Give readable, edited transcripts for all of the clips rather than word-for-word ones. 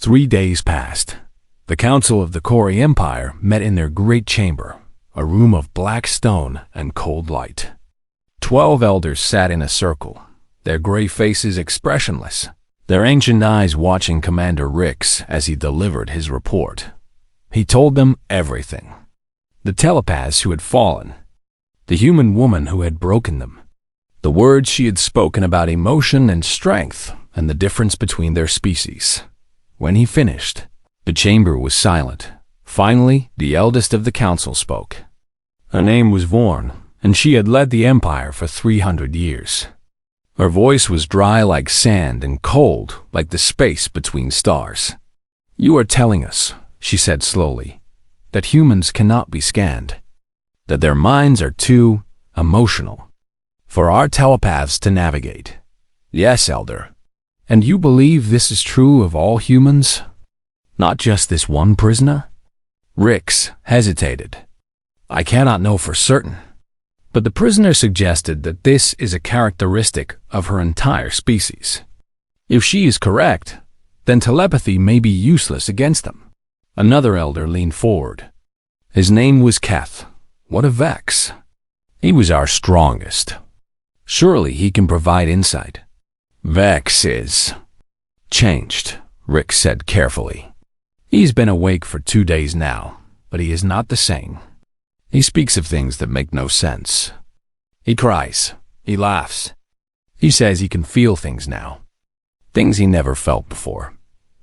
3 days passed. The council of the Kori Empire met in their great chamber, a room of black stone and cold light. 12 elders sat in a circle, their gray faces expressionless, their ancient eyes watching Commander Rix as he delivered his report. He told them everything. The telepaths who had fallen, the human woman who had broken them, the words she had spoken about emotion and strength, and the difference between their species. When he finished, the chamber was silent. Finally, the eldest of the council spoke. Her name was Vorn, and she had led the empire for 300 years. Her voice was dry like sand and cold like the space between stars. "You are telling us," she said slowly, "that humans cannot be scanned, that their minds are too emotional for our telepaths to navigate." "Yes, Elder." "And you believe this is true of all humans? Not just this one prisoner?" Rix hesitated. "I cannot know for certain, but the prisoner suggested that this is a characteristic of her entire species. If she is correct, then telepathy may be useless against them." Another elder leaned forward. His name was Keth. What of Vex? He was our strongest. Surely he can provide insight. "Vex is changed," Rick said carefully. "He's been awake for 2 days now, but he is not the same. He speaks of things that make no sense. He cries. He laughs. He says he can feel things now. Things he never felt before."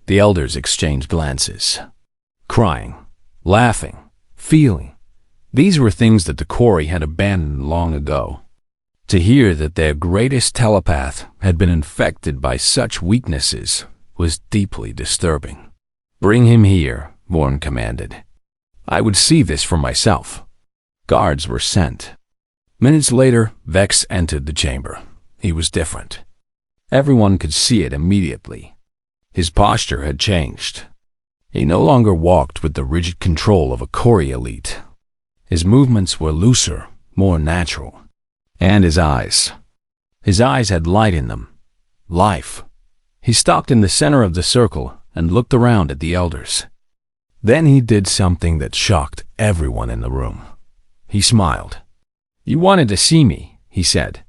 The elders exchanged glances. Crying, laughing, feeling. These were things that the Kori had abandoned long ago. To hear that their greatest telepath had been infected by such weaknesses was deeply disturbing. "Bring him here," Vorn commanded. "I would see this for myself." Guards were sent. Minutes later, Vex entered the chamber. He was different. Everyone could see it immediately. His posture had changed. He no longer walked with the rigid control of a Kori elite. His movements were looser, more natural. And his eyes. His eyes had light in them. Life. He stopped in the center of the circle and looked around at the elders. Then he did something that shocked everyone in the room. He smiled. "You wanted to see me," he said.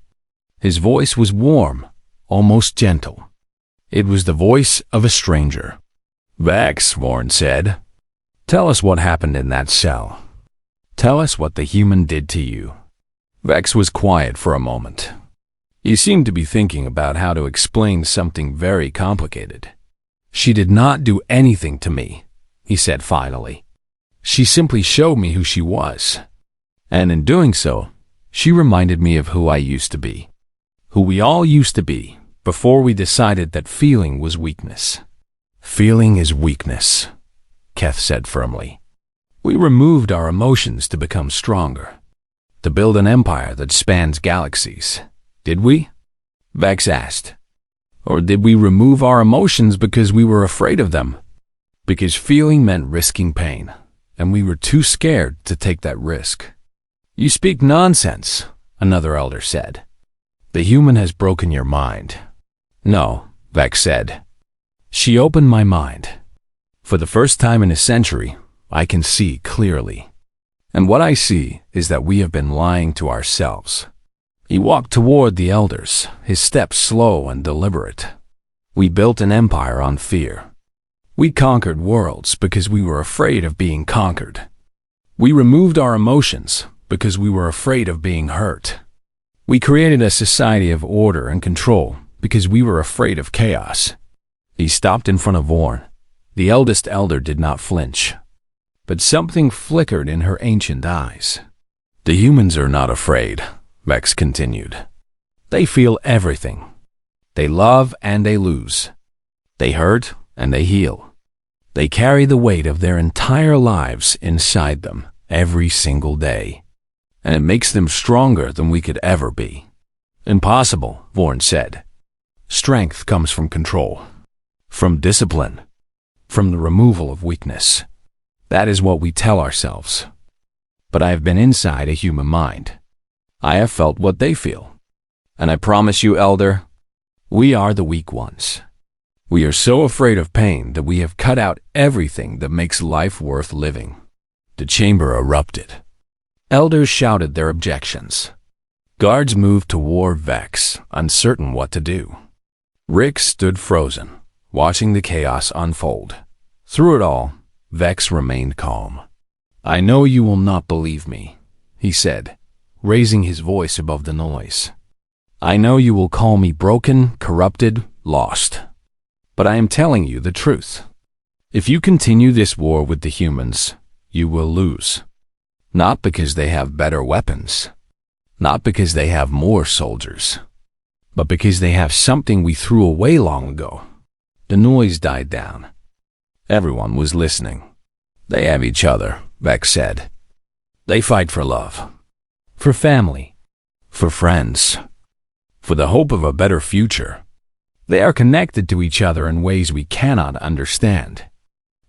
His voice was warm, almost gentle. It was the voice of a stranger. "Vex," Vorn said, "tell us what happened in that cell. Tell us what the human did to you." Vex was quiet for a moment. He seemed to be thinking about how to explain something very complicated. "She did not do anything to me," he said finally. "She simply showed me who she was. And in doing so, she reminded me of who I used to be. Who we all used to be before we decided that feeling was weakness." "Feeling is weakness," Keth said firmly. "We removed our emotions to become stronger, to build an empire that spans galaxies. Did we?" Vex asked. "Or did we remove our emotions because we were afraid of them? Because feeling meant risking pain, and we were too scared to take that risk." "You speak nonsense," another elder said. "The human has broken your mind." "No," Vex said. "She opened my mind. For the first time in a century, I can see clearly. And what I see is that we have been lying to ourselves." He walked toward the elders, his steps slow and deliberate. "We built an empire on fear. We conquered worlds because we were afraid of being conquered. We removed our emotions because we were afraid of being hurt. We created a society of order and control because we were afraid of chaos." He stopped in front of Vorn. The eldest elder did not flinch, but something flickered in her ancient eyes. "The humans are not afraid," Vex continued. "They feel everything. They love and they lose. They hurt and they heal. They carry the weight of their entire lives inside them every single day. And it makes them stronger than we could ever be." "Impossible," Vorn said. "Strength comes from control, from discipline, from the removal of weakness. That is what we tell ourselves. But I have been inside a human mind. I have felt what they feel. And I promise you, Elder, we are the weak ones. We are so afraid of pain that we have cut out everything that makes life worth living. The chamber erupted. Elders shouted their objections. Guards moved toward Vex, uncertain what to do. Rick stood frozen, watching the chaos unfold. Through it all, Vex remained calm. "I know you will not believe me," he said, raising his voice above the noise. "I know you will call me broken, corrupted, lost. But I am telling you the truth. If you continue this war with the humans, you will lose. Not because they have better weapons, not because they have more soldiers, but because they have something we threw away long ago." The noise died down. Everyone was listening. "They have each other," Vex said. "They fight for love, for family, for friends, for the hope of a better future. They are connected to each other in ways we cannot understand.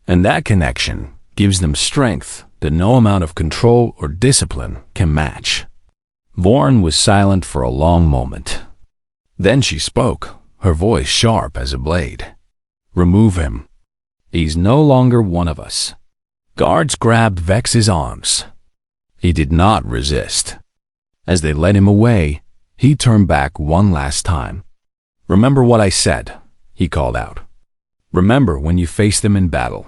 And that connection gives them strength that no amount of control or discipline can match." Vorn was silent for a long moment. Then she spoke, her voice sharp as a blade. "Remove him. He's no longer one of us." Guards grabbed Vex's arms. He did not resist. As they led him away, he turned back one last time. "Remember what I said," he called out. "Remember when you face them in battle.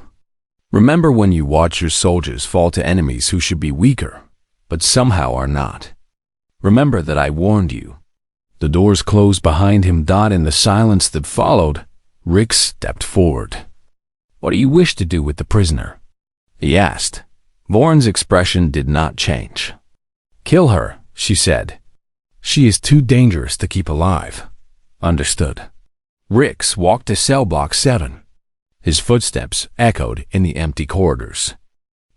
Remember when you watch your soldiers fall to enemies who should be weaker, but somehow are not. Remember that I warned you." The doors closed behind him. In the silence that followed, Rick stepped forward. "What do you wish to do with the prisoner?" he asked. Vorn's expression did not change. "Kill her," she said. "She is too dangerous to keep alive." "Understood." Rix walked to cell block 7. His footsteps echoed in the empty corridors.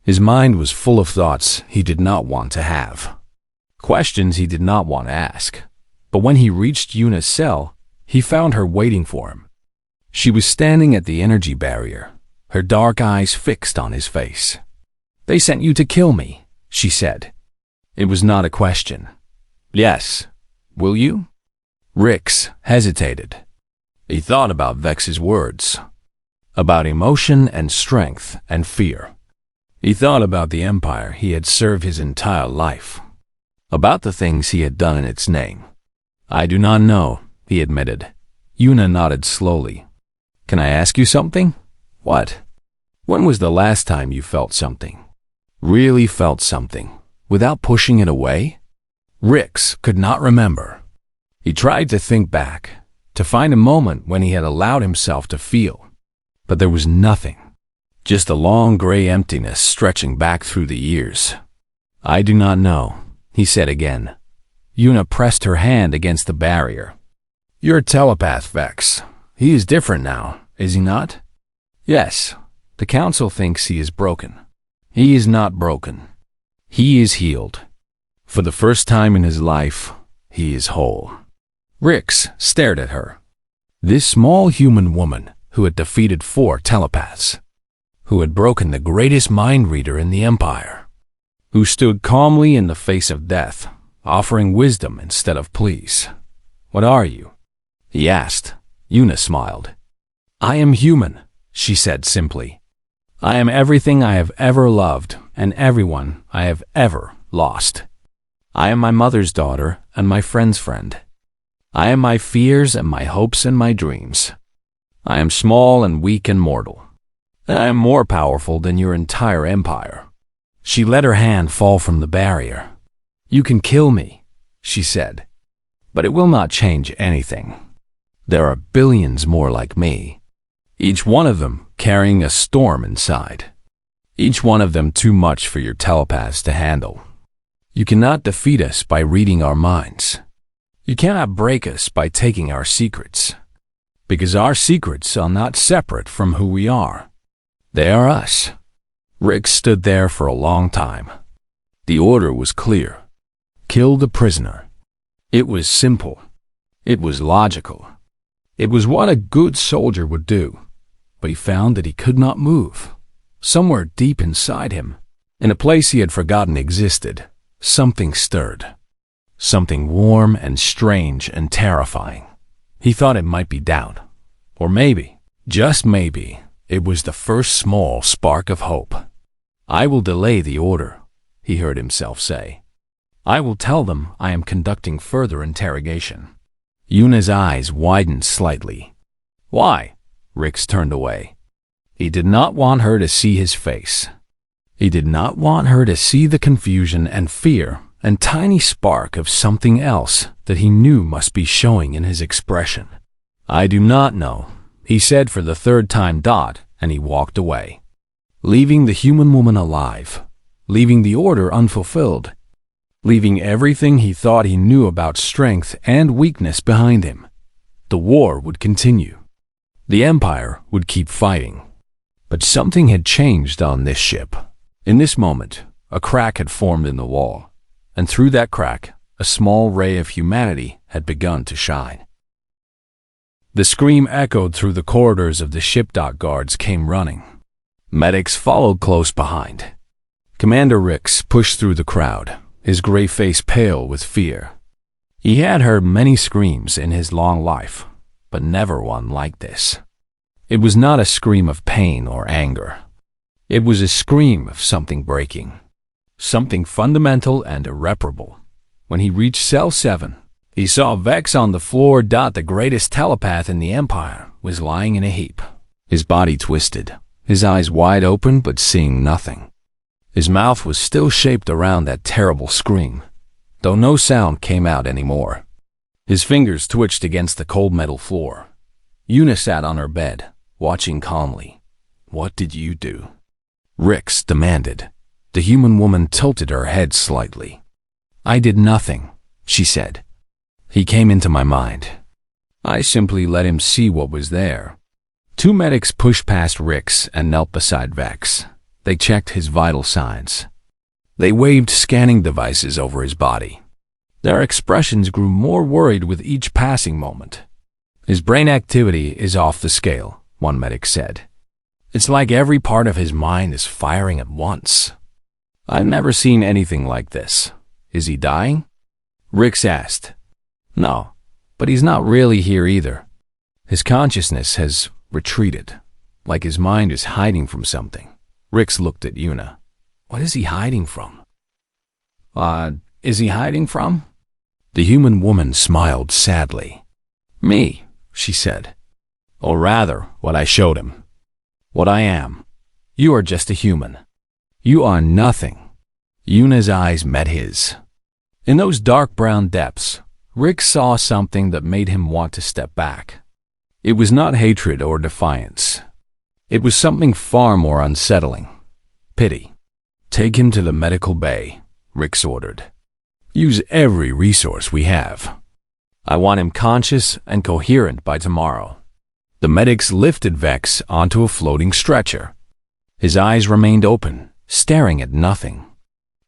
His mind was full of thoughts he did not want to have, questions he did not want to ask. But when he reached Yuna's cell, he found her waiting for him. She was standing at the energy barrier, her dark eyes fixed on his face. "They sent you to kill me," she said. It was not a question. "Yes. Will you?" Rix hesitated. He thought about Vex's words, about emotion and strength and fear. He thought about the empire he had served his entire life, about the things he had done in its name. "I do not know," he admitted. Yuna nodded slowly. "Can I ask you something?" "What?" "When was the last time you felt something? Really felt something, without pushing it away?" Rix could not remember. He tried to think back, to find a moment when he had allowed himself to feel. But there was nothing. Just a long gray emptiness stretching back through the years. "I do not know," he said again. Yuna pressed her hand against the barrier. "You're a telepath, Vex. He is different now, is he not?" "Yes. The council thinks he is broken. He is not broken. He is healed. For the first time in his life, he is whole." Rix stared at her. This small human woman who had defeated 4 telepaths, who had broken the greatest mind reader in the Empire, who stood calmly in the face of death, offering wisdom instead of pleas. "What are you?" he asked. Yuna smiled. "I am human," she said simply. "I am everything I have ever loved and everyone I have ever lost. I am my mother's daughter and my friend's friend. I am my fears and my hopes and my dreams. I am small and weak and mortal. I am more powerful than your entire empire." She let her hand fall from the barrier. "You can kill me," she said, "but it will not change anything. There are billions more like me, each one of them carrying a storm inside. Each one of them too much for your telepaths to handle. You cannot defeat us by reading our minds. You cannot break us by taking our secrets, because our secrets are not separate from who we are. They are us." Rick stood there for a long time. The order was clear. Kill the prisoner. It was simple. It was logical. It was what a good soldier would do. But he found that he could not move. Somewhere deep inside him, in a place he had forgotten existed, something stirred. Something warm and strange and terrifying. He thought it might be doubt. Or maybe Just maybe, it was the first small spark of hope. "I will delay the order," he heard himself say. "I will tell them I am conducting further interrogation." Yuna's eyes widened slightly. "Why?" Rix turned away. He did not want her to see his face. He did not want her to see the confusion and fear and tiny spark of something else that he knew must be showing in his expression. "I do not know," he said for the third time, and he walked away, leaving the human woman alive, leaving the order unfulfilled, leaving everything he thought he knew about strength and weakness behind him. The war would continue. The Empire would keep fighting. But something had changed on this ship. In this moment, a crack had formed in the wall, and through that crack, a small ray of humanity had begun to shine. The scream echoed through the corridors of the ship. Guards came running. Medics followed close behind. Commander Rix pushed through the crowd, his gray face pale with fear. He had heard many screams in his long life, but never one like this. It was not a scream of pain or anger. It was a scream of something breaking, something fundamental and irreparable. When he reached Cell 7, he saw Vex on the floor. The greatest telepath in the Empire was lying in a heap, his body twisted, his eyes wide open but seeing nothing. His mouth was still shaped around that terrible scream, though no sound came out anymore. His fingers twitched against the cold metal floor. Yuna sat on her bed, watching calmly. "What did you do?" Rix demanded. The human woman tilted her head slightly. "I did nothing," she said. "He came into my mind. I simply let him see what was there." Two medics pushed past Rix and knelt beside Vex. They checked his vital signs. They waved scanning devices over his body. Their expressions grew more worried with each passing moment. "His brain activity is off the scale," one medic said. "It's like every part of his mind is firing at once. I've never seen anything like this. Is he dying?" Rix asked. "No, but he's not really here either. His consciousness has retreated, like his mind is hiding from something." Rix looked at Yuna. "What is he hiding from?" Is he hiding from?" The human woman smiled sadly. "Me," she said. "Or rather, what I showed him. What I am. You are just a human. You are nothing." Yuna's eyes met his. In those dark brown depths, Rick saw something that made him want to step back. It was not hatred or defiance. It was something far more unsettling. Pity. "Take him to the medical bay," Rick ordered. "Use every resource we have. I want him conscious and coherent by tomorrow." The medics lifted Vex onto a floating stretcher. His eyes remained open, staring at nothing.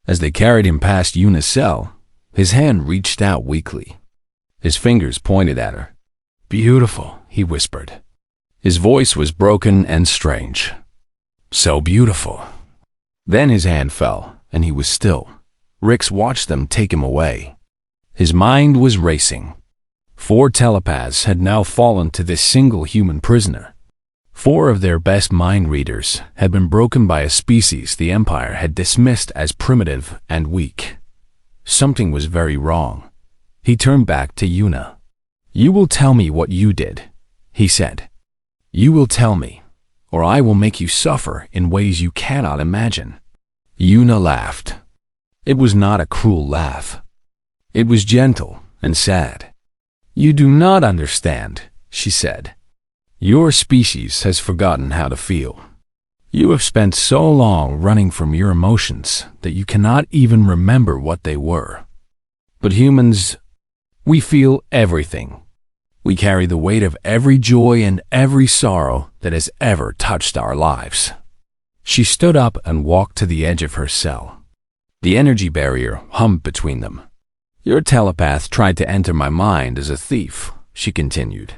As they carried him past Yuna's cell, his hand reached out weakly. His fingers pointed at her. "Beautiful," he whispered. His voice was broken and strange. "So beautiful." Then his hand fell, and he was still. Rix watched them take him away. His mind was racing. 4 telepaths had now fallen to this single human prisoner. 4 of their best mind readers had been broken by a species the Empire had dismissed as primitive and weak. Something was very wrong. He turned back to Yuna. "You will tell me what you did," he said. "You will tell me, or I will make you suffer in ways you cannot imagine." Yuna laughed. It was not a cruel laugh. It was gentle and sad. "You do not understand," she said. "Your species has forgotten how to feel. You have spent so long running from your emotions that you cannot even remember what they were. But humans, we feel everything. We carry the weight of every joy and every sorrow that has ever touched our lives." She stood up and walked to the edge of her cell. The energy barrier hummed between them. "Your telepath tried to enter my mind as a thief," she continued.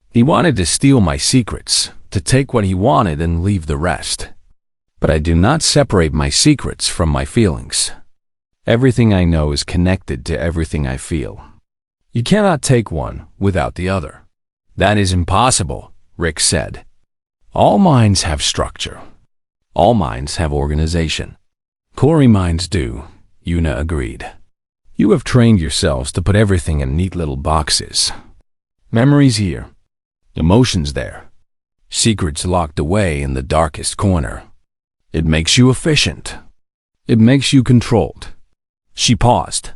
"He wanted to steal my secrets, to take what he wanted and leave the rest. But I do not separate my secrets from my feelings. Everything I know is connected to everything I feel. You cannot take one without the other." "That is impossible," Rick said. All minds have structure. All minds have organization. Corey minds do, Yuna agreed. You have trained yourselves to put everything in neat little boxes. Memories here. Emotions there. Secrets locked away in the darkest corner. It makes you efficient. It makes you controlled. She paused.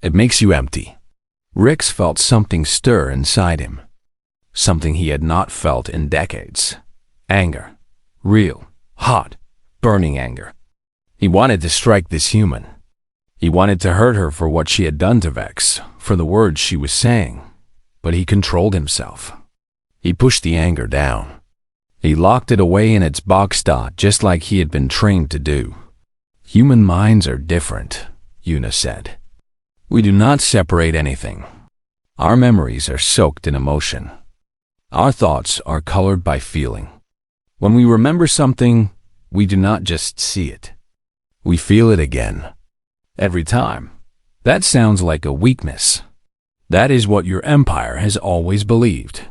It makes you empty. Rix felt something stir inside him. Something he had not felt in decades. Anger. Real, hot, burning anger. He wanted to strike this human. He wanted to hurt her for what she had done to Vex, for the words she was saying. But he controlled himself. He pushed the anger down. He locked it away in its box dot just like he had been trained to do. Human minds are different, Yuna said. We do not separate anything. Our memories are soaked in emotion. Our thoughts are colored by feeling. When we remember something, we do not just see it. We feel it again. Every time. That sounds like a weakness. That is what your empire has always believed.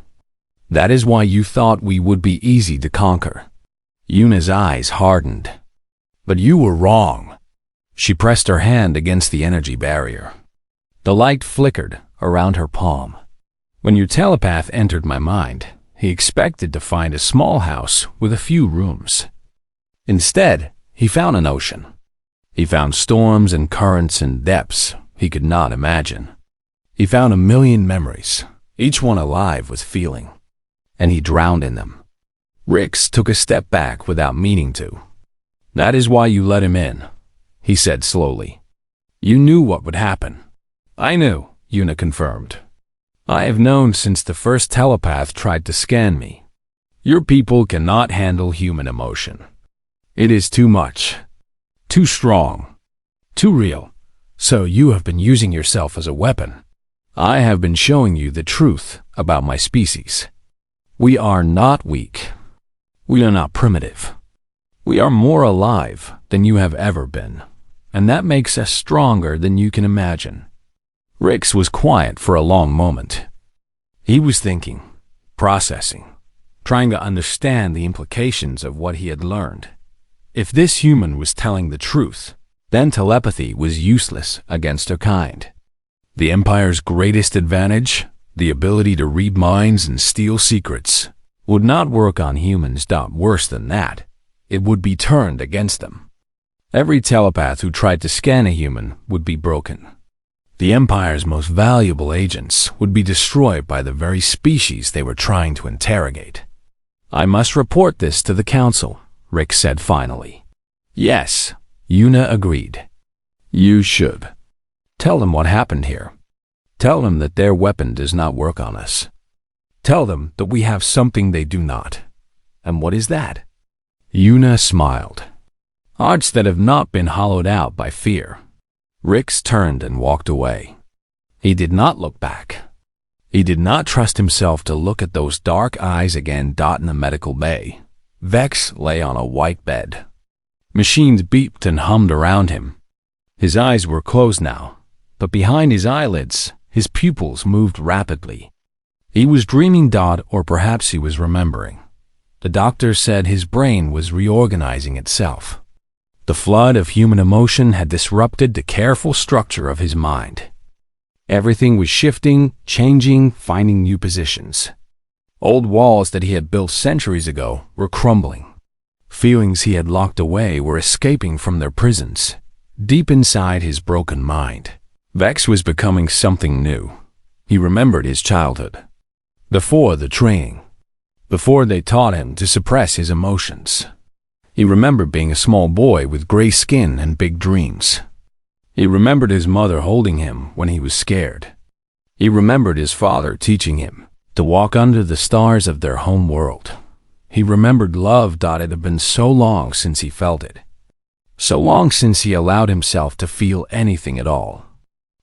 That is why you thought we would be easy to conquer. Yuna's eyes hardened. But you were wrong. She pressed her hand against the energy barrier. The light flickered around her palm. When your telepath entered my mind, he expected to find a small house with a few rooms. Instead, he found an ocean. He found storms and currents and depths he could not imagine. He found a million memories, each one alive with feeling. And he drowned in them. Rix took a step back without meaning to. That is why you let him in, he said slowly. You knew what would happen. I knew, Yuna confirmed. I have known since the first telepath tried to scan me. Your people cannot handle human emotion. It is too much, too strong, too real. So you have been using yourself as a weapon. I have been showing you the truth about my species. We are not weak. We are not primitive. We are more alive than you have ever been, and that makes us stronger than you can imagine. Rix was quiet for a long moment. He was thinking, processing, trying to understand the implications of what he had learned. If this human was telling the truth, then telepathy was useless against her kind. The Empire's greatest advantage, the ability to read minds and steal secrets, would not work on humans. Worse than that, it would be turned against them. Every telepath who tried to scan a human would be broken. The Empire's most valuable agents would be destroyed by the very species they were trying to interrogate. I must report this to the Council, Rick said finally. Yes, Yuna agreed. You should. Tell them what happened here. Tell them that their weapon does not work on us. Tell them that we have something they do not. And what is that? Yuna smiled. Hearts that have not been hollowed out by fear. Rix turned and walked away. He did not look back. He did not trust himself to look at those dark eyes again. In the medical bay, Vex lay on a white bed. Machines beeped and hummed around him. His eyes were closed now, but behind his eyelids, his pupils moved rapidly. He was dreaming. Or perhaps he was remembering. The doctor said his brain was reorganizing itself. The flood of human emotion had disrupted the careful structure of his mind. Everything was shifting, changing, finding new positions. Old walls that he had built centuries ago were crumbling. Feelings he had locked away were escaping from their prisons, deep inside his broken mind. Vex was becoming something new. He remembered his childhood. Before the training. Before they taught him to suppress his emotions. He remembered being a small boy with gray skin and big dreams. He remembered his mother holding him when he was scared. He remembered his father teaching him to walk under the stars of their home world. He remembered love. It had been so long since he felt it. So long since he allowed himself to feel anything at all.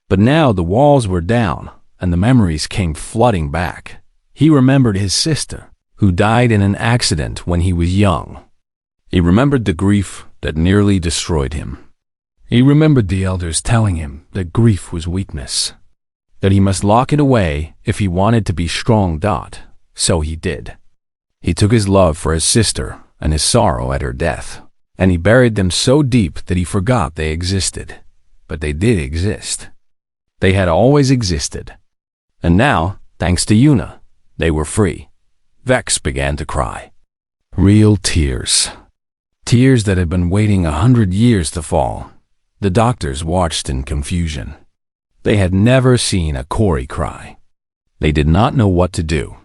But now the walls were down and the memories came flooding back. He remembered his sister, who died in an accident when he was young. He remembered the grief that nearly destroyed him. He remembered the elders telling him that grief was weakness, that he must lock it away if he wanted to be strong. So he did. He took his love for his sister and his sorrow at her death, and he buried them so deep that he forgot they existed. But they did exist. They had always existed. And now, thanks to Yuna, they were free. Vex began to cry. Real tears. Tears that had been waiting 100 years to fall. The doctors watched in confusion. They had never seen a Cory cry. They did not know what to do.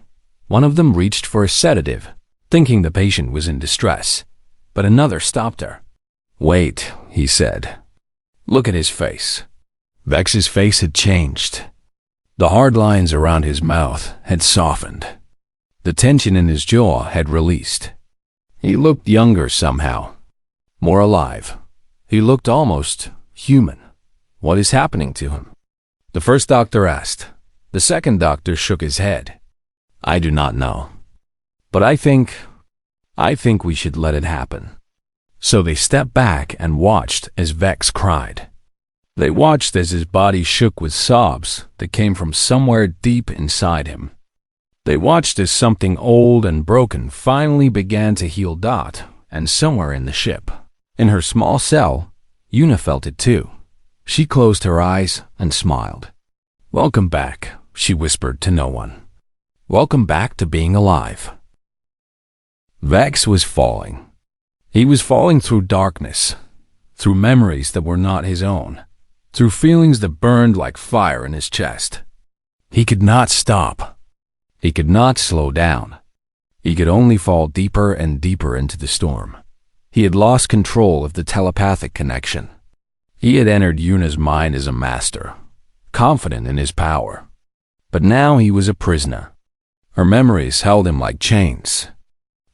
One of them reached for a sedative, thinking the patient was in distress, but another stopped her. "Wait," he said. "Look at his face." Vex's face had changed. The hard lines around his mouth had softened. The tension in his jaw had released. He looked younger somehow, more alive. He looked almost human. What is happening to him? The first doctor asked. The second doctor shook his head. "I do not know. But I think we should let it happen." So they stepped back and watched as Vex cried. They watched as his body shook with sobs that came from somewhere deep inside him. They watched as something old and broken finally began to heal Dot, and somewhere in the ship, in her small cell, Yuna felt it too. She closed her eyes and smiled. "Welcome back," she whispered to no one. "Welcome back to being alive." Vex was falling. He was falling through darkness, through memories that were not his own, through feelings that burned like fire in his chest. He could not stop. He could not slow down. He could only fall deeper and deeper into the storm. He had lost control of the telepathic connection. He had entered Yuna's mind as a master, confident in his power. But now he was a prisoner. Her memories held him like chains.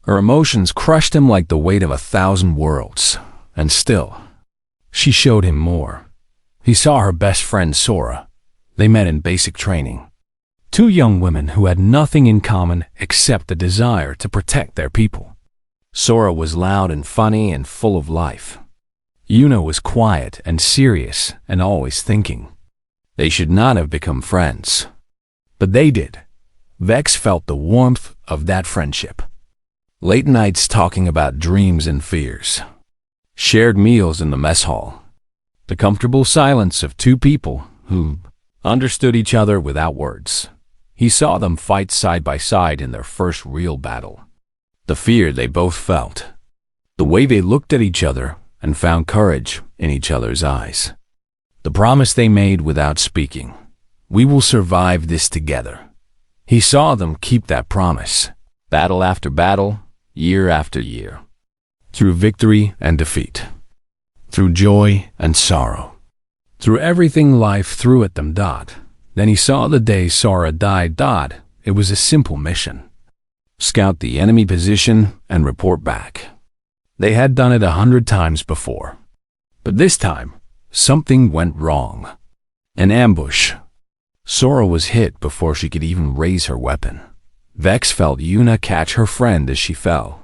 Her emotions crushed him like the weight of 1,000 worlds. And still, she showed him more. He saw her best friend Sora. They met in basic training. Two young women who had nothing in common except the desire to protect their people. Sora was loud and funny and full of life. Yuna was quiet and serious and always thinking. They should not have become friends. But they did. Vex felt the warmth of that friendship. Late nights talking about dreams and fears. Shared meals in the mess hall. The comfortable silence of two people who understood each other without words. He saw them fight side by side in their first real battle. The fear they both felt. The way they looked at each other and found courage in each other's eyes. The promise they made without speaking. We will survive this together. He saw them keep that promise. Battle after battle, year after year. Through victory and defeat. Through joy and sorrow. Through everything life threw at them. Then he saw the day Sora died. It was a simple mission. Scout the enemy position and report back. They had done it 100 times before. But this time, something went wrong. An ambush. Sora was hit before she could even raise her weapon. Vex felt Yuna catch her friend as she fell.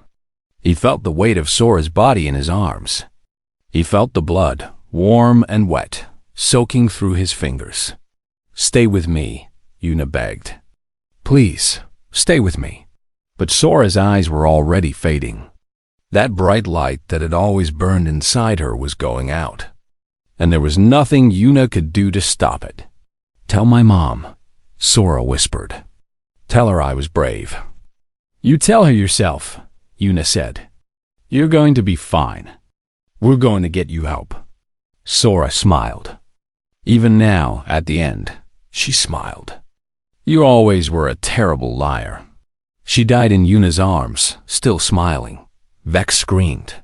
He felt the weight of Sora's body in his arms. He felt the blood, warm and wet, soaking through his fingers. "Stay with me," Yuna begged. "Please, stay with me." But Sora's eyes were already fading. That bright light that had always burned inside her was going out. And there was nothing Yuna could do to stop it. "Tell my mom," Sora whispered. "Tell her I was brave." "You tell her yourself," Yuna said. "You're going to be fine. We're going to get you help." Sora smiled. Even now, at the end, she smiled. "You always were a terrible liar." She died in Yuna's arms, still smiling. Vex screamed.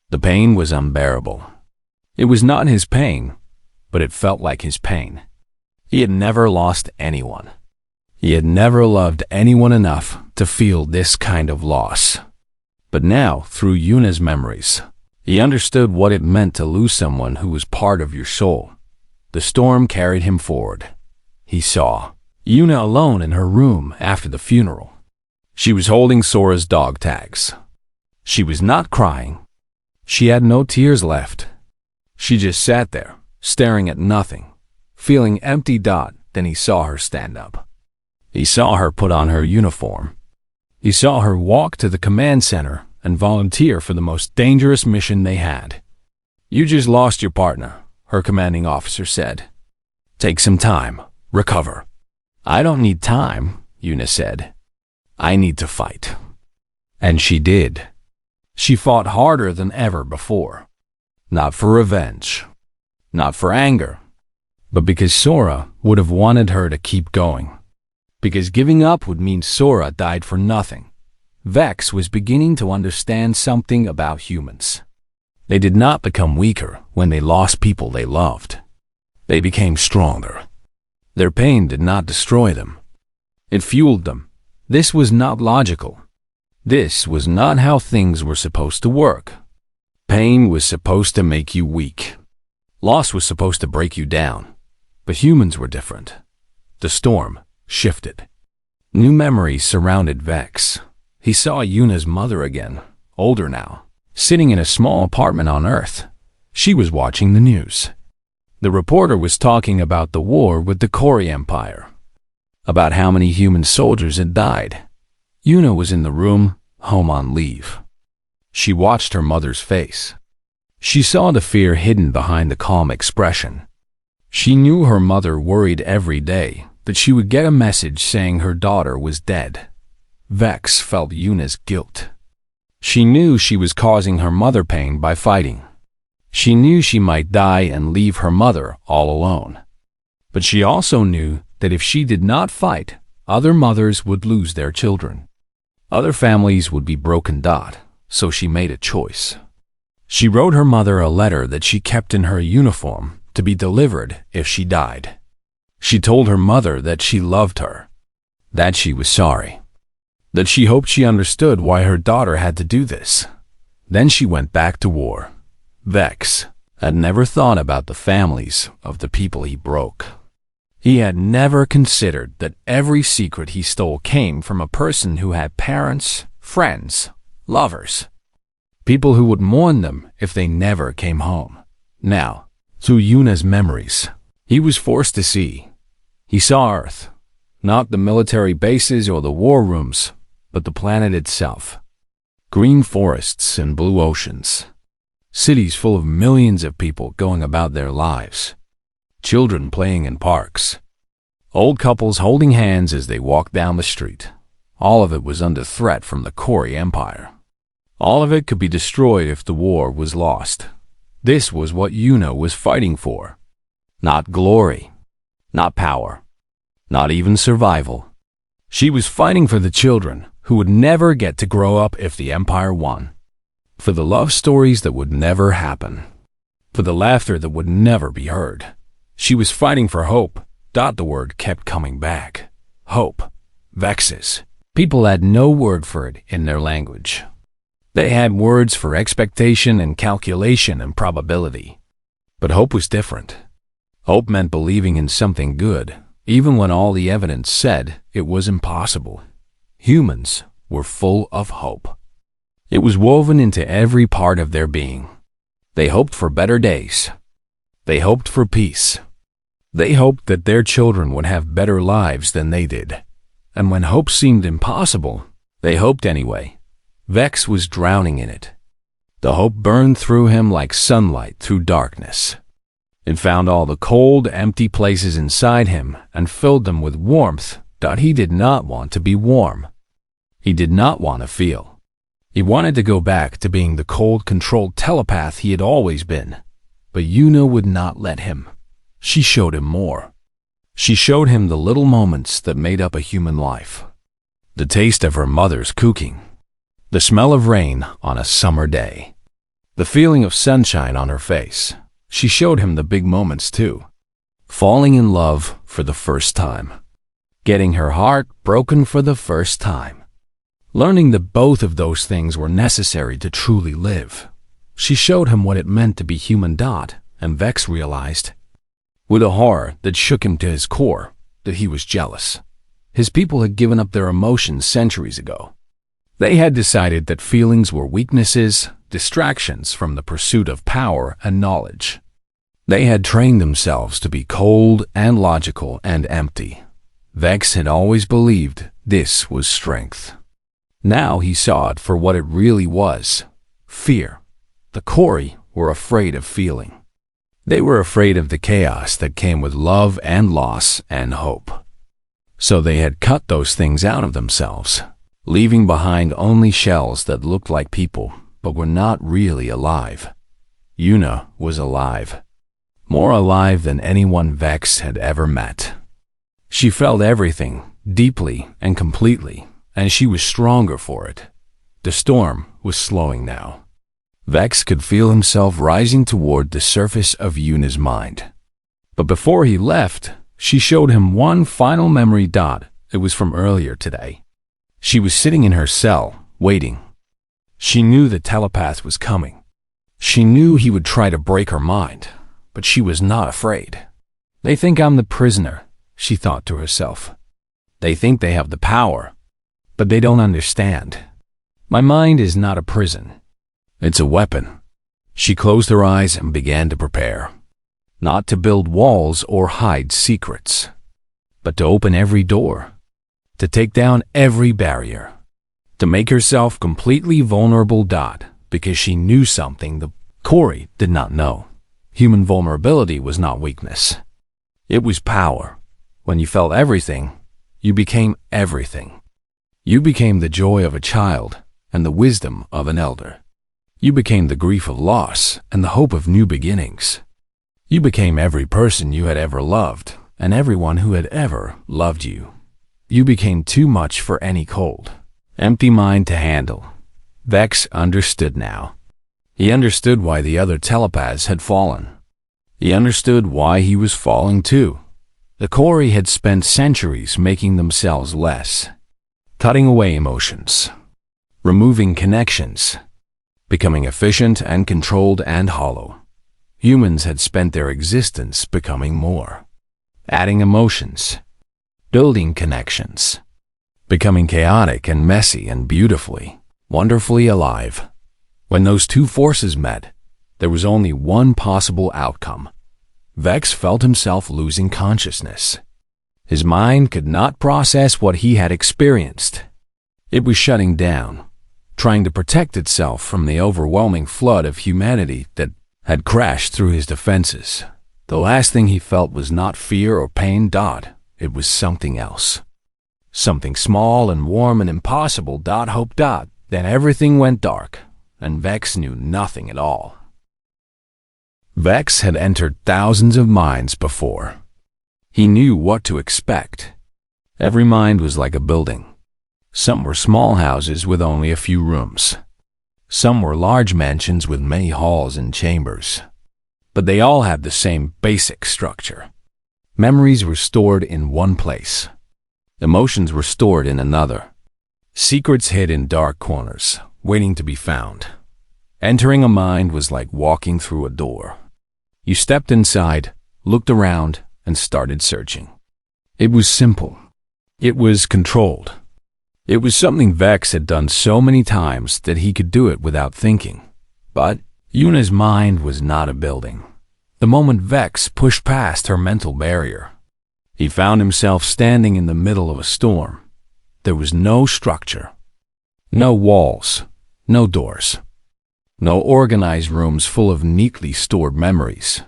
The pain was unbearable. It was not his pain, but it felt like his pain. He had never lost anyone. He had never loved anyone enough to feel this kind of loss. But now, through Yuna's memories, he understood what it meant to lose someone who was part of your soul. The storm carried him forward. He saw Yuna alone in her room after the funeral. She was holding Sora's dog tags. She was not crying. She had no tears left. She just sat there, staring at nothing, feeling empty. Then he saw her stand up. He saw her put on her uniform. He saw her walk to the command center and volunteer for the most dangerous mission they had. "You just lost your partner," her commanding officer said. "Take some time. Recover." "I don't need time," Una said. "I need to fight." And she did. She fought harder than ever before. Not for revenge. Not for anger. But because Sora would have wanted her to keep going. Because giving up would mean Sora died for nothing. Vex was beginning to understand something about humans. They did not become weaker when they lost people they loved. They became stronger. Their pain did not destroy them. It fueled them. This was not logical. This was not how things were supposed to work. Pain was supposed to make you weak. Loss was supposed to break you down. But humans were different. The storm shifted. New memories surrounded Vex. He saw Yuna's mother again, older now, sitting in a small apartment on Earth. She was watching the news. The reporter was talking about the war with the Kori Empire, about how many human soldiers had died. Una was in the room, home on leave. She watched her mother's face. She saw the fear hidden behind the calm expression. She knew her mother worried every day that she would get a message saying her daughter was dead. Vex felt Una's guilt. She knew she was causing her mother pain by fighting. She knew she might die and leave her mother all alone. But she also knew that if she did not fight, other mothers would lose their children. Other families would be broken. So she made a choice. She wrote her mother a letter that she kept in her uniform to be delivered if she died. She told her mother that she loved her, that she was sorry, that she hoped she understood why her daughter had to do this. Then she went back to war. Vex had never thought about the families of the people he broke. He had never considered that every secret he stole came from a person who had parents, friends, lovers, people who would mourn them if they never came home. Now, through Yuna's memories, he was forced to see. He saw Earth, not the military bases or the war rooms, but the planet itself. Green forests and blue oceans. Cities full of millions of people going about their lives. Children playing in parks. Old couples holding hands as they walked down the street. All of it was under threat from the Kori Empire. All of it could be destroyed if the war was lost. This was what Una was fighting for. Not glory. Not power. Not even survival. She was fighting for the children who would never get to grow up if the Empire won. For the love stories that would never happen. For the laughter that would never be heard. She was fighting for hope. The word kept coming back. Hope. Vexes. People had no word for it in their language. They had words for expectation and calculation and probability. But hope was different. Hope meant believing in something good, even when all the evidence said it was impossible. Humans were full of hope. It was woven into every part of their being. They hoped for better days. They hoped for peace. They hoped that their children would have better lives than they did. And when hope seemed impossible, they hoped anyway. Vex was drowning in it. The hope burned through him like sunlight through darkness. It found all the cold, empty places inside him and filled them with warmth that he did not want to be warm. He did not want to feel. He wanted to go back to being the cold, controlled telepath he had always been. But Una would not let him. She showed him more. She showed him the little moments that made up a human life. The taste of her mother's cooking. The smell of rain on a summer day. The feeling of sunshine on her face. She showed him the big moments too. Falling in love for the first time. Getting her heart broken for the first time. Learning that both of those things were necessary to truly live. She showed him what it meant to be human. And Vex realized, with a horror that shook him to his core, that he was jealous. His people had given up their emotions centuries ago. They had decided that feelings were weaknesses, distractions from the pursuit of power and knowledge. They had trained themselves to be cold and logical and empty. Vex had always believed this was strength. Now he saw it for what it really was: fear. The Kori were afraid of feeling. They were afraid of the chaos that came with love and loss and hope. So they had cut those things out of themselves, leaving behind only shells that looked like people but were not really alive. Yuna was alive. More alive than anyone Vex had ever met. She felt everything, deeply and completely, and she was stronger for it. The storm was slowing now. Vex could feel himself rising toward the surface of Yuna's mind. But before he left, she showed him one final memory dot. It was from earlier today. She was sitting in her cell, waiting. She knew the telepath was coming. She knew he would try to break her mind, but she was not afraid. They think I'm the prisoner, she thought to herself. They think they have the power, but they don't understand. My mind is not a prison. It's a weapon. She closed her eyes and began to prepare. Not to build walls or hide secrets, but to open every door, to take down every barrier, to make herself completely vulnerable. Because she knew something the Kori did not know. Human vulnerability was not weakness. It was power. When you felt everything, you became everything. You became the joy of a child and the wisdom of an elder. You became the grief of loss and the hope of new beginnings. You became every person you had ever loved and everyone who had ever loved you. You became too much for any cold, empty mind to handle. Vex understood now. He understood why the other telepaths had fallen. He understood why he was falling too. The Kori had spent centuries making themselves less, cutting away emotions, removing connections, becoming efficient and controlled and hollow. Humans had spent their existence becoming more, adding emotions, building connections, becoming chaotic and messy and beautifully, wonderfully alive. When those two forces met, there was only one possible outcome. Vex felt himself losing consciousness. His mind could not process what he had experienced. It was shutting down, trying to protect itself from the overwhelming flood of humanity that had crashed through his defenses. The last thing he felt was not fear or pain. It was something else. Something small and warm and impossible. Hope. Then everything went dark, and Vex knew nothing at all. Vex had entered thousands of minds before. He knew what to expect. Every mind was like a building. Some were small houses with only a few rooms. Some were large mansions with many halls and chambers. But they all had the same basic structure. Memories were stored in one place. Emotions were stored in another. Secrets hid in dark corners, waiting to be found. Entering a mind was like walking through a door. You stepped inside, looked around, and started searching. It was simple. It was controlled. It was something Vex had done so many times that he could do it without thinking. But Yuna's mind was not a building. The moment Vex pushed past her mental barrier, he found himself standing in the middle of a storm. There was no structure, no walls, no doors, no organized rooms full of neatly stored memories.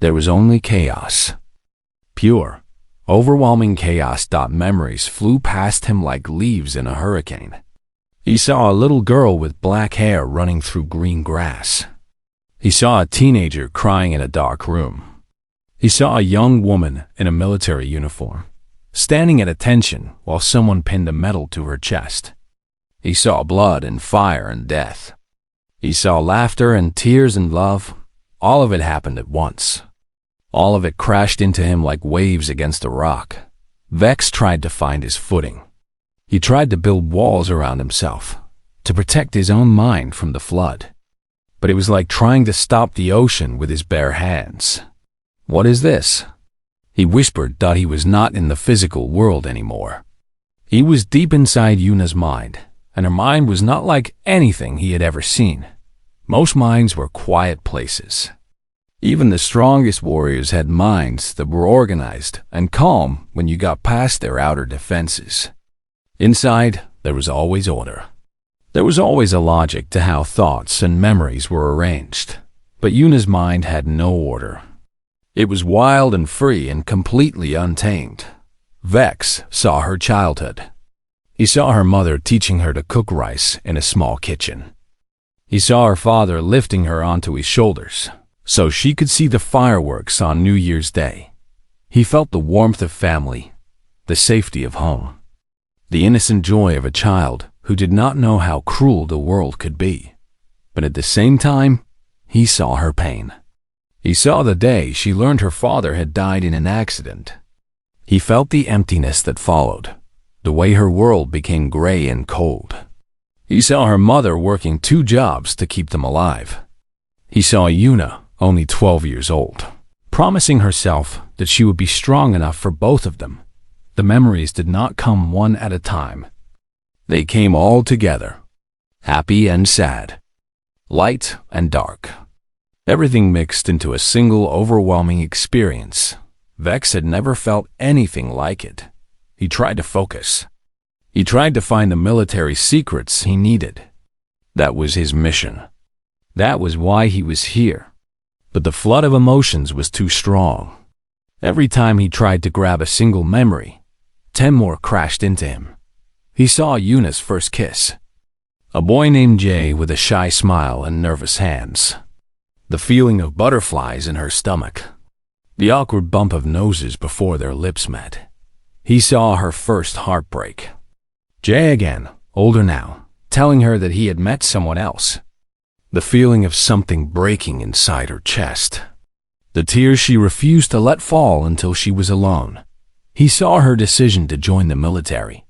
There was only chaos. Pure, overwhelming chaos. Memories flew past him like leaves in a hurricane. He saw a little girl with black hair running through green grass. He saw a teenager crying in a dark room. He saw a young woman in a military uniform, standing at attention while someone pinned a medal to her chest. He saw blood and fire and death. He saw laughter and tears and love. All of it happened at once. All of it crashed into him like waves against a rock. Vex tried to find his footing. He tried to build walls around himself, to protect his own mind from the flood. But it was like trying to stop the ocean with his bare hands. What is this? He whispered that he was not in the physical world anymore. He was deep inside Yuna's mind, and her mind was not like anything he had ever seen. Most minds were quiet places. Even the strongest warriors had minds that were organized and calm when you got past their outer defenses. Inside, there was always order. There was always a logic to how thoughts and memories were arranged, but Yuna's mind had no order. It was wild and free and completely untamed. Vex saw her childhood. He saw her mother teaching her to cook rice in a small kitchen. He saw her father lifting her onto his shoulders so she could see the fireworks on New Year's Day. He felt the warmth of family, the safety of home, the innocent joy of a child who did not know how cruel the world could be. But at the same time, he saw her pain. He saw the day she learned her father had died in an accident. He felt the emptiness that followed, the way her world became gray and cold. He saw her mother working 2 jobs to keep them alive. He saw Yuna, only 12 years old, promising herself that she would be strong enough for both of them. The memories did not come one at a time. They came all together, happy and sad, light and dark. Everything mixed into a single overwhelming experience. Vex had never felt anything like it. He tried to focus. He tried to find the military secrets he needed. That was his mission. That was why he was here. But the flood of emotions was too strong. Every time he tried to grab a single memory, 10 more crashed into him. He saw Yuna's first kiss. A boy named Jay with a shy smile and nervous hands. The feeling of butterflies in her stomach. The awkward bump of noses before their lips met. He saw her first heartbreak. Jay again, older now, telling her that he had met someone else. The feeling of something breaking inside her chest. The tears she refused to let fall until she was alone. He saw her decision to join the military.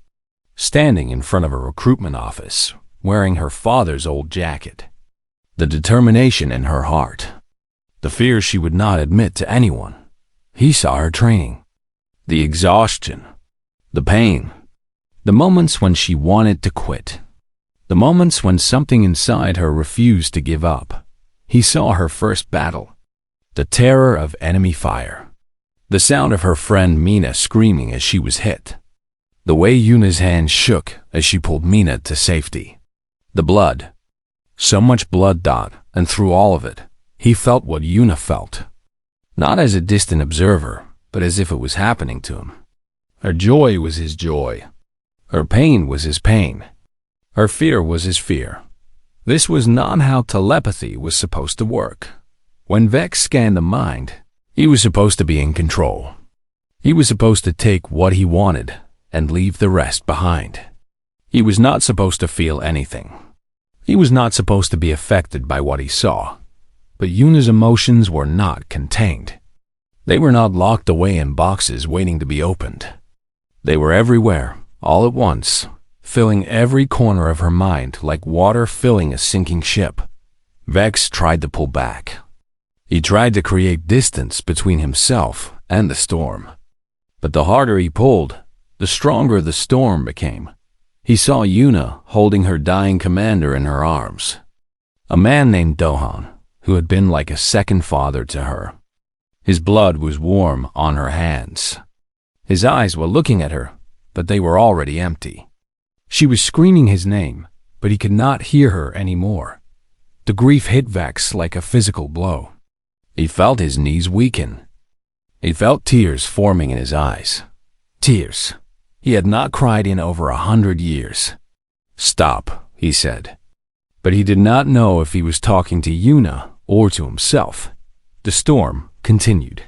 Standing in front of a recruitment office, wearing her father's old jacket. The determination in her heart. The fear she would not admit to anyone. He saw her training. The exhaustion. The pain. The moments when she wanted to quit. The moments when something inside her refused to give up. He saw her first battle. The terror of enemy fire. The sound of her friend Mina screaming as she was hit. The way Yuna's hand shook as she pulled Mina to safety. The blood. So much blood, and through all of it, he felt what Yuna felt. Not as a distant observer, but as if it was happening to him. Her joy was his joy. Her pain was his pain. Her fear was his fear. This was not how telepathy was supposed to work. When Vex scanned the mind, he was supposed to be in control. He was supposed to take what he wanted and leave the rest behind. He was not supposed to feel anything. He was not supposed to be affected by what he saw. But Yuna's emotions were not contained. They were not locked away in boxes waiting to be opened. They were everywhere, all at once, filling every corner of her mind like water filling a sinking ship. Vex tried to pull back. He tried to create distance between himself and the storm. But the harder he pulled, the stronger the storm became. He saw Yuna holding her dying commander in her arms. A man named Dohan, who had been like a second father to her. His blood was warm on her hands. His eyes were looking at her, but they were already empty. She was screaming his name, but he could not hear her anymore. The grief hit Vex like a physical blow. He felt his knees weaken. He felt tears forming in his eyes. Tears he had not cried in over 100 years. "Stop," he said. But he did not know if he was talking to Yuna or to himself. The storm continued.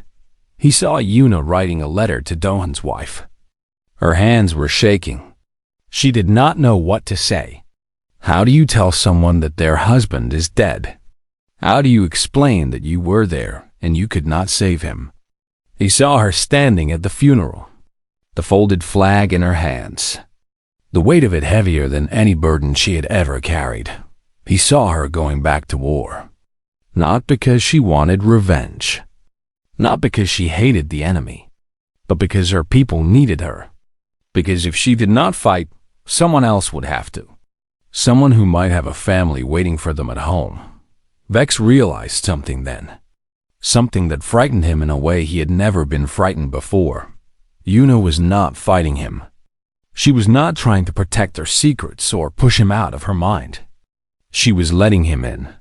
He saw Yuna writing a letter to Dohan's wife. Her hands were shaking. She did not know what to say. How do you tell someone that their husband is dead? How do you explain that you were there and you could not save him? He saw her standing at the funeral, the folded flag in her hands, the weight of it heavier than any burden she had ever carried. He saw her going back to war, not because she wanted revenge, not because she hated the enemy, but because her people needed her. Because if she did not fight, someone else would have to. Someone who might have a family waiting for them at home. Vex realized something then. Something that frightened him in a way he had never been frightened before. Yuna was not fighting him. She was not trying to protect her secrets or push him out of her mind. She was letting him in.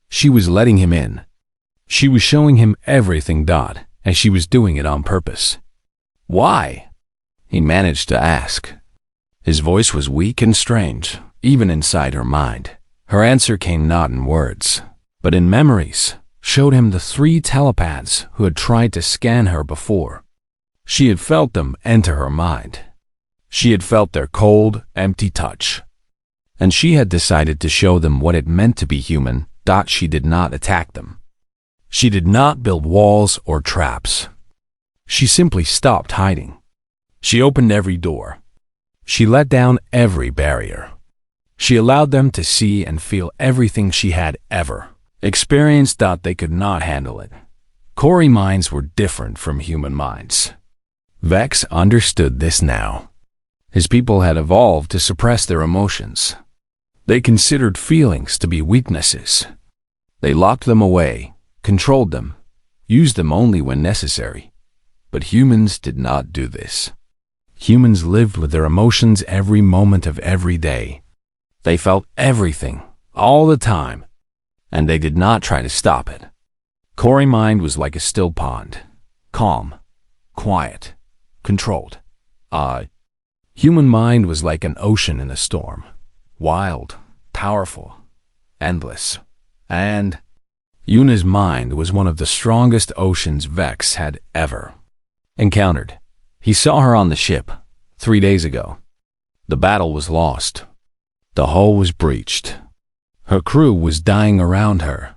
She was letting him in. She was showing him everything, and she was doing it on purpose. Why? He managed to ask. His voice was weak and strange, even inside her mind. Her answer came not in words, but in memories, showed him the 3 telepaths who had tried to scan her before. She had felt them enter her mind. She had felt their cold, empty touch. And she had decided to show them what it meant to be human. She did not attack them. She did not build walls or traps. She simply stopped hiding. She opened every door. She let down every barrier. She allowed them to see and feel everything she had ever experienced. They could not handle it. Corey minds were different from human minds. Vex understood this now. His people had evolved to suppress their emotions. They considered feelings to be weaknesses. They locked them away, controlled them, used them only when necessary. But humans did not do this. Humans lived with their emotions every moment of every day. They felt everything, all the time, and they did not try to stop it. Corey's mind was like a still pond, calm, quiet, controlled. Human mind was like an ocean in a storm, wild, powerful, endless. And Yuna's mind was one of the strongest oceans Vex had ever encountered. He saw her on the ship 3 days ago. The battle was lost. The hull was breached. Her crew was dying around her.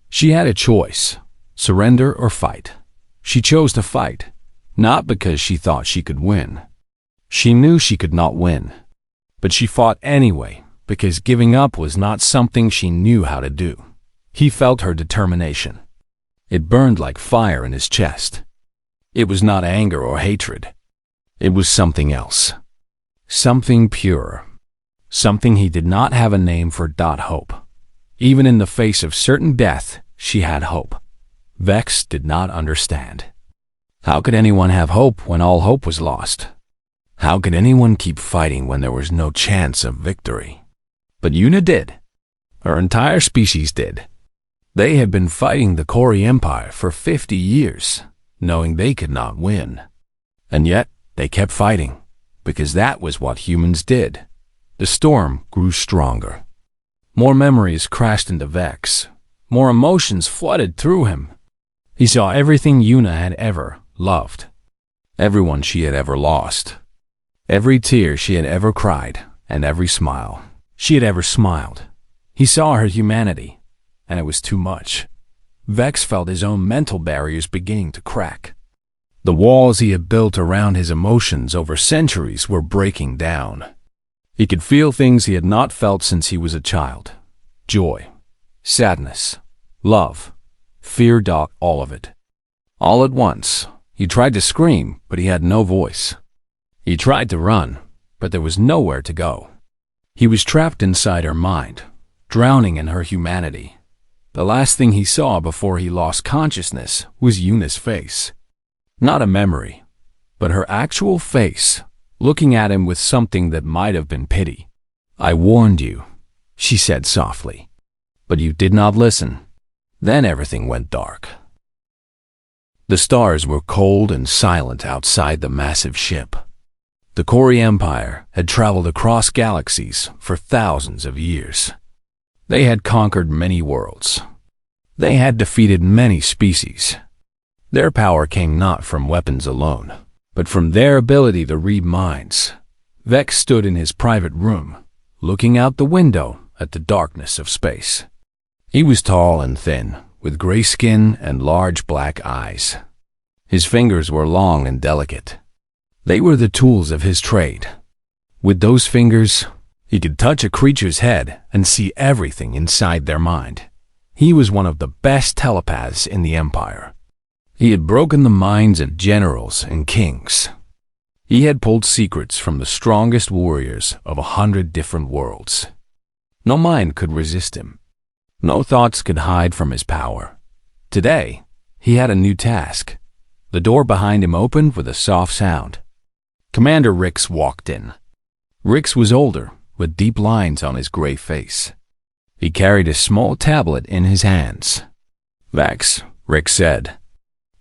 She had a choice, surrender or fight. She chose to fight, not because she thought she could win. She knew she could not win, but she fought anyway because giving up was not something she knew how to do. He felt her determination. It burned like fire in his chest. It was not anger or hatred. It was something else. Something pure. Something he did not have a name for. Hope. Even in the face of certain death, she had hope. Vex did not understand. How could anyone have hope when all hope was lost? How could anyone keep fighting when there was no chance of victory? But Yuna did. Her entire species did. They had been fighting the Corey Empire for 50 years, knowing they could not win. And yet, they kept fighting, because that was what humans did. The storm grew stronger. More memories crashed into Vex. More emotions flooded through him. He saw everything Yuna had ever loved. Everyone she had ever lost. Every tear she had ever cried, and every smile she had ever smiled. He saw her humanity, and it was too much. Vex felt his own mental barriers beginning to crack. The walls he had built around his emotions over centuries were breaking down. He could feel things he had not felt since he was a child. Joy, sadness, love, fear, all of it. All at once, he tried to scream, but he had no voice. He tried to run, but there was nowhere to go. He was trapped inside her mind, drowning in her humanity. The last thing he saw before he lost consciousness was Yuna's face. Not a memory, but her actual face, looking at him with something that might have been pity. "I warned you," she said softly, "but you did not listen." Then everything went dark. The stars were cold and silent outside the massive ship. The Corey Empire had traveled across galaxies for thousands of years. They had conquered many worlds. They had defeated many species. Their power came not from weapons alone, but from their ability to read minds. Vex stood in his private room, looking out the window at the darkness of space. He was tall and thin, with gray skin and large black eyes. His fingers were long and delicate. They were the tools of his trade. With those fingers, he could touch a creature's head and see everything inside their mind. He was one of the best telepaths in the Empire. He had broken the minds of generals and kings. He had pulled secrets from the strongest warriors of 100 different worlds. No mind could resist him. No thoughts could hide from his power. Today, he had a new task. The door behind him opened with a soft sound. Commander Rix walked in. Rix was older, with deep lines on his gray face. He carried a small tablet in his hands. "Vex," Rix said,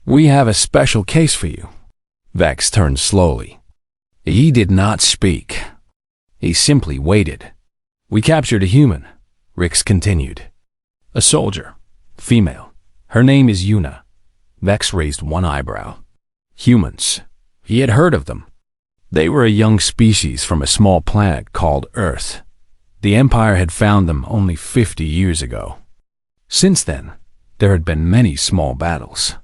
"we have a special case for you." Vex turned slowly. He did not speak. He simply waited. "We captured a human," Rix continued. "A soldier. Female. Her name is Yuna." Vex raised one eyebrow. Humans. He had heard of them. They were a young species from a small planet called Earth. The Empire had found them only 50 years ago. Since then, there had been many small battles.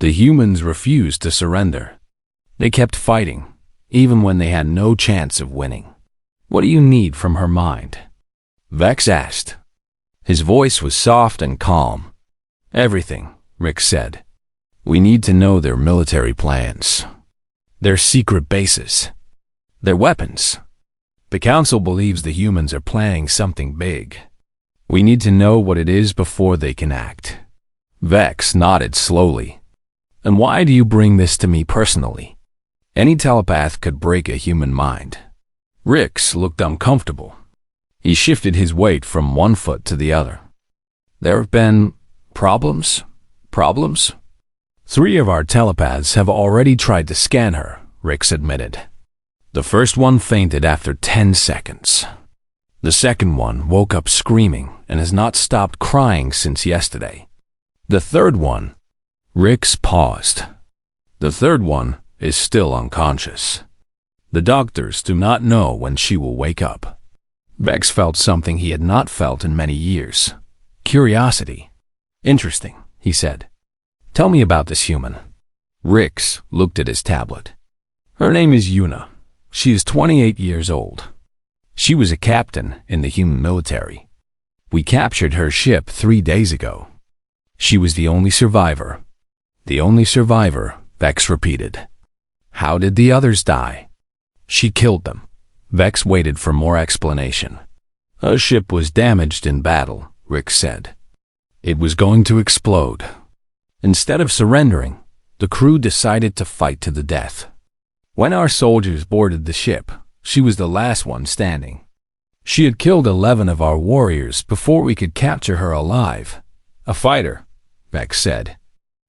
The humans refused to surrender. They kept fighting, even when they had no chance of winning. "What do you need from her mind?" Vex asked. His voice was soft and calm. "Everything," Rix said. "We need to know their military plans, their secret bases, their weapons. The Council believes the humans are planning something big. We need to know what it is before they can act." Vex nodded slowly. "And why do you bring this to me personally? Any telepath could break a human mind." Rix looked uncomfortable. He shifted his weight from one foot to the other. "There have been problems? 3 of our telepaths have already tried to scan her," Rix admitted. "The first one fainted after 10 seconds. The second one woke up screaming and has not stopped crying since yesterday. The third one—" Rix paused. "The third one is still unconscious. The doctors do not know when she will wake up." Vex felt something he had not felt in many years. Curiosity. "Interesting," he said. "Tell me about this human." Rix looked at his tablet. "Her name is Yuna. She is 28 years old. She was a captain in the human military. We captured her ship 3 days ago. She was the only survivor." "The only survivor," Vex repeated. "How did the others die?" "She killed them." Vex waited for more explanation. "A ship was damaged in battle," Rix said. "It was going to explode. Instead of surrendering, the crew decided to fight to the death. When our soldiers boarded the ship, she was the last one standing. She had killed 11 of our warriors before we could capture her alive." "A fighter," Vex said.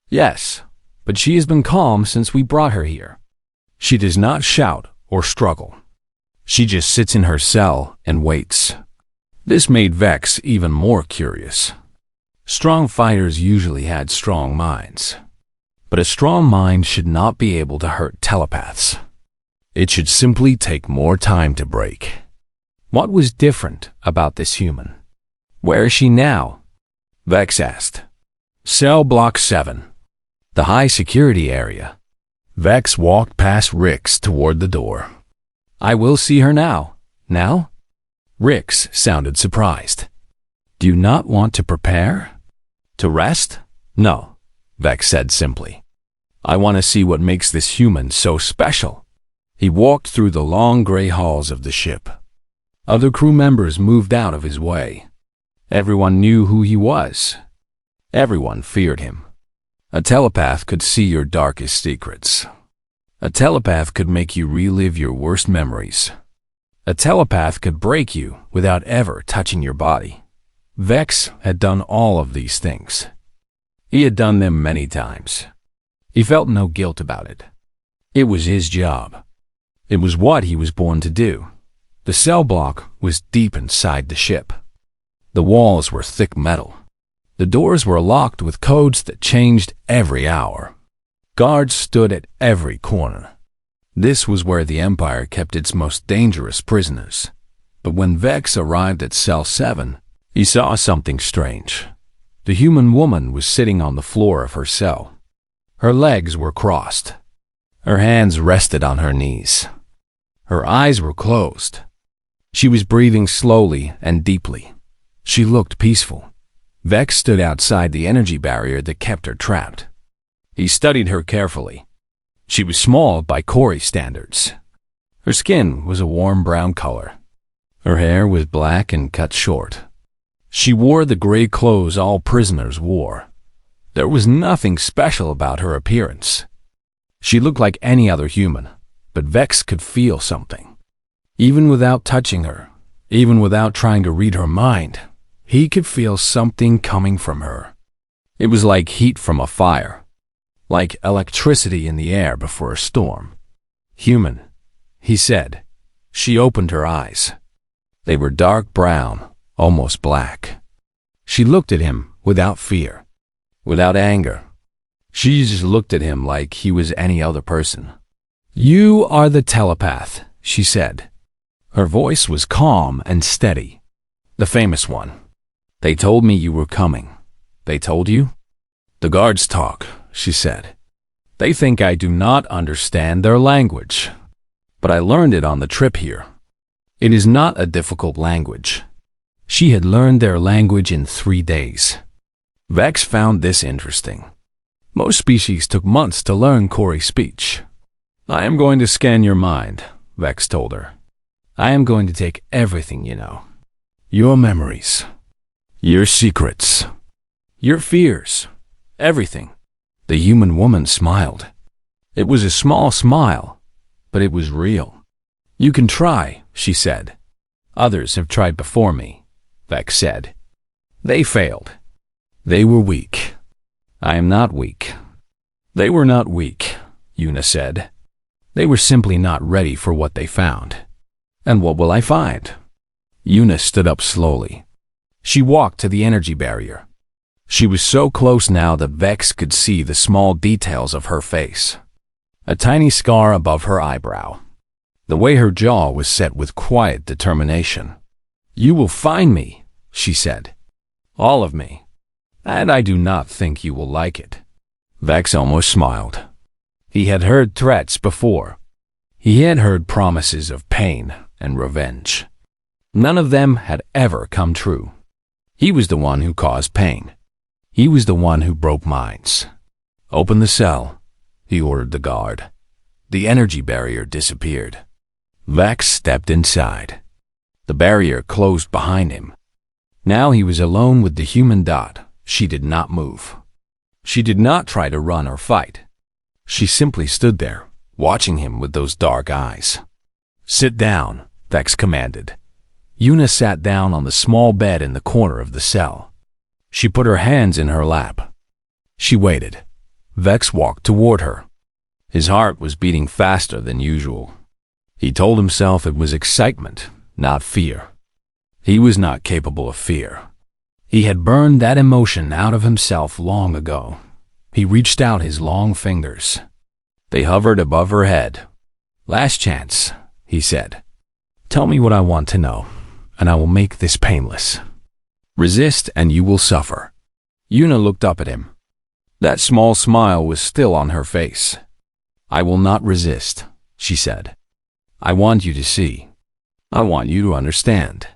"Yes, but she has been calm since we brought her here. She does not shout or struggle. She just sits in her cell and waits." This made Vex even more curious. Strong fighters usually had strong minds. But a strong mind should not be able to hurt telepaths. It should simply take more time to break. What was different about this human? "Where is she now?" Vex asked. "Cell Block 7. The high security area." Vex walked past Rix toward the door. "I will see her now." "Now?" Rix sounded surprised. "Do you not want to prepare? To rest?" "No," Vex said simply. "I want to see what makes this human so special." He walked through the long gray halls of the ship. Other crew members moved out of his way. Everyone knew who he was. Everyone feared him. A telepath could see your darkest secrets. A telepath could make you relive your worst memories. A telepath could break you without ever touching your body. Vex had done all of these things. He had done them many times. He felt no guilt about it. It was his job. It was what he was born to do. The cell block was deep inside the ship. The walls were thick metal. The doors were locked with codes that changed every hour. Guards stood at every corner. This was where the Empire kept its most dangerous prisoners. But when Vex arrived at Cell 7, he saw something strange. The human woman was sitting on the floor of her cell. Her legs were crossed. Her hands rested on her knees. Her eyes were closed. She was breathing slowly and deeply. She looked peaceful. Vex stood outside the energy barrier that kept her trapped. He studied her carefully. She was small by Corey standards. Her skin was a warm brown color. Her hair was black and cut short. She wore the gray clothes all prisoners wore. There was nothing special about her appearance. She looked like any other human, but Vex could feel something. Even without touching her, even without trying to read her mind, he could feel something coming from her. It was like heat from a fire, like electricity in the air before a storm. "Human," he said. She opened her eyes. They were dark brown, almost black. She looked at him without fear, without anger. She just looked at him like he was any other person. "You are the telepath," she said. Her voice was calm and steady. "The famous one. They told me you were coming. They told you?" "The guards talk," she said. "They think I do not understand their language. But I learned it on the trip here. It is not a difficult language." She had learned their language in 3 days. Vex found this interesting. Most species took months to learn Kori speech. "I am going to scan your mind," Vex told her. "I am going to take everything you know. Your memories, your secrets, your fears, everything." The human woman smiled. It was a small smile, but it was real. "You can try," she said. "Others have tried before me," Vex said. "They failed. They were weak. I am not weak." "They were not weak," Una said. "They were simply not ready for what they found." "And what will I find?" Una stood up slowly. She walked to the energy barrier. She was so close now that Vex could see the small details of her face. A tiny scar above her eyebrow. The way her jaw was set with quiet determination. "You will find me," she said. "All of me. And I do not think you will like it." Vex almost smiled. He had heard threats before. He had heard promises of pain and revenge. None of them had ever come true. He was the one who caused pain. He was the one who broke minds. "Open the cell," he ordered the guard. The energy barrier disappeared. Vex stepped inside. The barrier closed behind him. Now he was alone with the human dot. She did not move. She did not try to run or fight. She simply stood there, watching him with those dark eyes. "Sit down," Vex commanded. Una sat down on the small bed in the corner of the cell. She put her hands in her lap. She waited. Vex walked toward her. His heart was beating faster than usual. He told himself it was excitement, not fear. He was not capable of fear. He had burned that emotion out of himself long ago. He reached out his long fingers. They hovered above her head. "Last chance," he said. "Tell me what I want to know, and I will make this painless. Resist and you will suffer." Una looked up at him. That small smile was still on her face. "I will not resist," she said. "I want you to see. I want you to understand."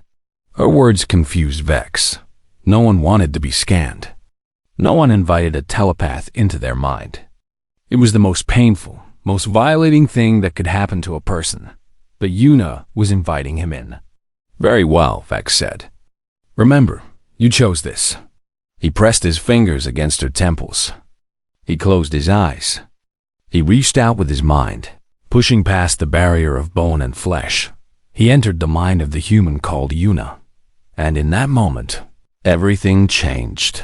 Her words confused Vex. No one wanted to be scanned. No one invited a telepath into their mind. It was the most painful, most violating thing that could happen to a person. But Una was inviting him in. "Very well," Vex said. "Remember, you chose this." He pressed his fingers against her temples. He closed his eyes. He reached out with his mind, pushing past the barrier of bone and flesh. He entered the mind of the human called Una. And in that moment, everything changed.